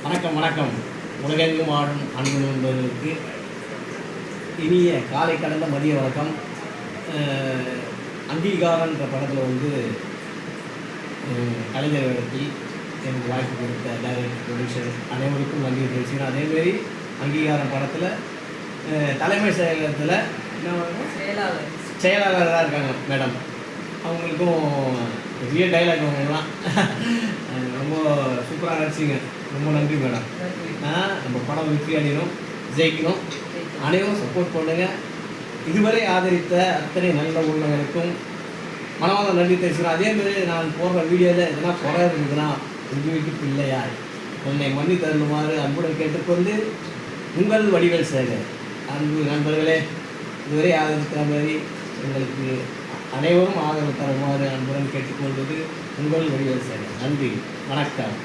வணக்கம் வணக்கம். உலகெங்கும் வாழும் அன்பு நண்பர்களுக்கு இனிய காலை கடந்த மதிய வணக்கம். அங்கீகாரன்ற படத்தில் வந்து கலைஞர் வேடத்தில் எனக்கு வாய்ப்பு கொடுத்த டைரக்டர் ப்ரொடியூசர் அனைவருக்கும் நன்றி பேசுகிறேன். அதேமாரி அங்கீகாரம் படத்தில் தலைமை செயலகத்தில் செயலாளராக இருக்காங்க மேடம். அவங்களுக்கும் பெரிய டைலாக் அவங்களாம் ரொம்ப சூப்பராக நடிச்சிங்க. ரொம்ப நன்றி மேடம். நம்ம படம் வெற்றி அடையணும், ஜெயிக்கணும். அனைவரும் சப்போர்ட் பண்ணுங்கள். இதுவரை ஆதரித்த அத்தனை நல்ல உள்ளவர்களுக்கும் மனமார்ந்த நன்றி தெரிவிக்கிறோம். அதேமாதிரி நான் போடுற வீடியோவில் எதனா குறை இருந்ததுன்னா உங்கள் வீட்டு பிள்ளையா என்னை மன்னி தருமாறு அன்புடன் கேட்டுக்கொண்டு உங்கள் வடிவேல் சேகர். அன்பு நண்பர்களே, இதுவரை ஆதரித்த மாதிரி எங்களுக்கு அனைவரும் ஆதரவு தருமாறு அன்புடன் கேட்டுக்கொள்வது உங்கள் வடிவேல் சேகர். நன்றி, வணக்கம்.